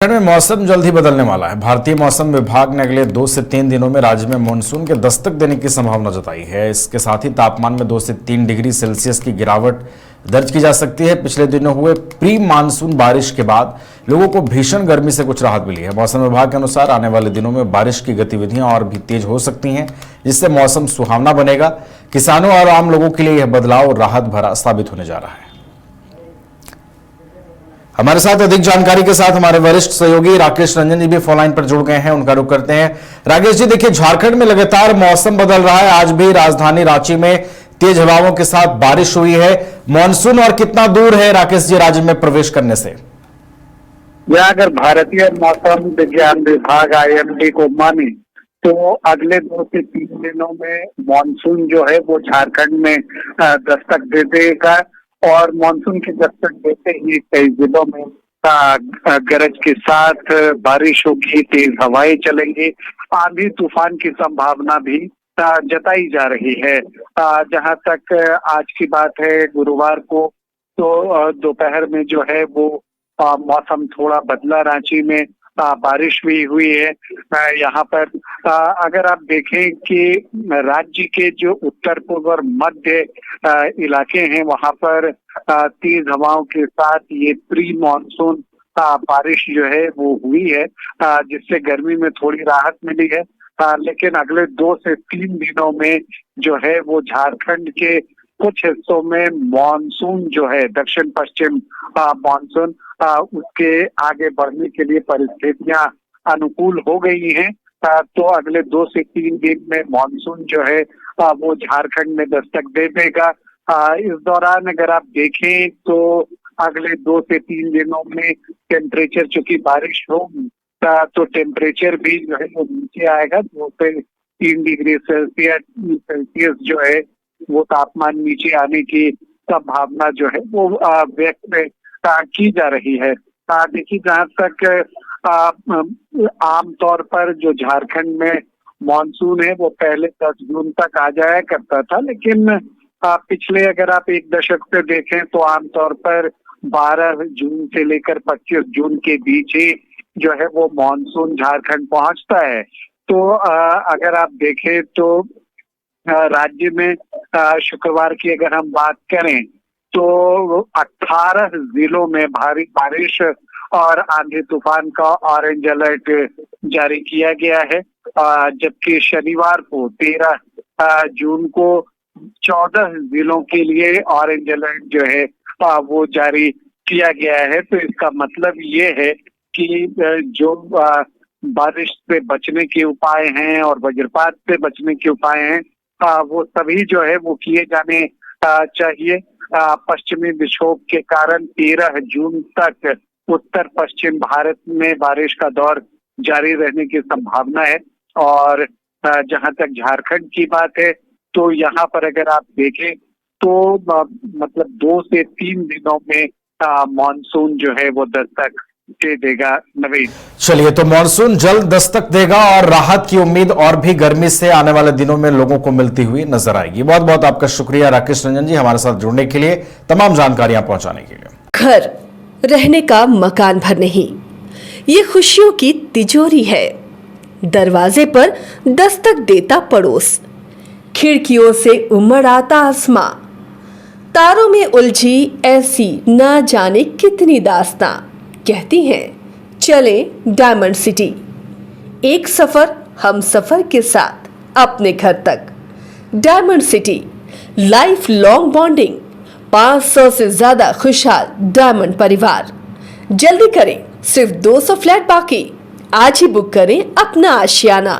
उत्तराखंड में मौसम जल्द ही बदलने वाला है। भारतीय मौसम विभाग ने अगले 2 से 3 दिनों में राज्य में मानसून के दस्तक देने की संभावना जताई है। इसके साथ ही तापमान में 2 से 3 डिग्री सेल्सियस की गिरावट दर्ज की जा सकती है। पिछले दिनों हुए प्री मानसून बारिश के बाद लोगों को भीषण गर्मी से कुछ राहत मिली है। मौसम विभाग के अनुसार आने वाले दिनों में बारिश की गतिविधियां और भी तेज हो सकती हैं, जिससे मौसम सुहावना बनेगा। किसानों और आम लोगों के लिए यह बदलाव राहत भरा साबित होने जा रहा है। हमारे साथ अधिक जानकारी के साथ हमारे वरिष्ठ सहयोगी राकेश रंजन जी भी फोन लाइन पर जुड़ गए हैं। उनका रुख करते हैं। राकेश जी, देखिए, झारखंड में लगातार मौसम बदल रहा है। आज भी राजधानी रांची में तेज हवाओं के साथ बारिश हुई है। मॉनसून और कितना दूर है राकेश जी राज्य में प्रवेश करने से? या अगर भारतीय मौसम विज्ञान विभाग IMD को माने तो अगले 2 से 3 दिनों में मॉनसून जो है वो झारखंड में दस्तक दे देगा और मॉनसून की दस्तक देते ही कई जिलों में गरज के साथ बारिश होगी, तेज हवाएं चलेंगी, आंधी तूफान की संभावना भी जताई जा रही है। जहां तक आज की बात है, गुरुवार को तो दोपहर में जो है वो मौसम थोड़ा बदला। रांची में बारिश भी हुई है। यहाँ पर अगर आप देखें कि राज्य के जो उत्तर पूर्व और मध्य इलाके हैं, वहां पर तेज हवाओं के साथ ये प्री मॉनसून बारिश जो है वो हुई है, जिससे गर्मी में थोड़ी राहत मिली है। लेकिन अगले 2 से 3 दिनों में जो है वो झारखंड के कुछ हिस्सों में मॉनसून जो है दक्षिण पश्चिम मॉनसून उसके आगे बढ़ने के लिए परिस्थितियां अनुकूल हो गई हैं। तो अगले 2 से 3 दिन में मॉनसून जो है वो झारखंड में दस्तक दे देगा। इस दौरान अगर आप देखें तो अगले 2 से 3 दिनों में टेम्परेचर, चूंकि बारिश होगी तो टेम्परेचर भी जो है वो नीचे आएगा। 2 से 3 डिग्री सेल्सियस जो है वो तापमान नीचे आने की संभावना जो है वो व्यक्त की जा रही है। देखिए, जहाँ तक आम तौर पर जो झारखंड में मॉनसून है वो पहले 10 जून तक आ जाया करता था, लेकिन पिछले अगर आप 1 दशक से देखें तो आमतौर पर 12 जून से लेकर 25 जून के बीच ही जो है वो मॉनसून झारखंड पहुंचता है। तो अगर आप देखें तो राज्य में शुक्रवार की अगर हम बात करें तो 18 जिलों में भारी बारिश और आंधी तूफान का ऑरेंज अलर्ट जारी किया गया है। जबकि शनिवार को 13 जून को 14 जिलों के लिए ऑरेंज अलर्ट जो है वो जारी किया गया है। तो इसका मतलब ये है कि जो बारिश से बचने के उपाय हैं और वज्रपात से बचने के उपाय हैं वो सभी जो है वो किए जाने चाहिए। पश्चिमी विक्षोभ के कारण 13 जून तक उत्तर पश्चिम भारत में बारिश का दौर जारी रहने की संभावना है। और जहां तक झारखंड की बात है तो यहाँ पर अगर आप देखें तो मतलब 2 से 3 दिनों में मॉनसून जो है वो दस्तक दे देगा। नवीन, चलिए, तो मॉनसून जल्द दस्तक देगा और राहत की उम्मीद और भी गर्मी से आने वाले दिनों में लोगों को मिलती हुई नजर आएगी। बहुत बहुत आपका शुक्रिया राकेश रंजन जी, हमारे साथ जुड़ने के लिए, तमाम जानकारियां पहुंचाने के लिए। घर रहने का मकान भर नहीं, ये खुशियों की तिजोरी है। दरवाजे पर दस्तक देता पड़ोस, खिड़कियों से उमड़ आता आसमां, तारों में उलझी ऐसी ना जाने कितनी दास्तां। कहती हैं चले डायमंड सिटी, एक सफर हम सफर के साथ अपने घर तक। Diamond city, life long bonding, 500 से ज्यादा खुशहाल डायमंड परिवार। जल्दी करें, सिर्फ 200 फ्लैट बाकी। आज ही बुक करें अपना आशियाना।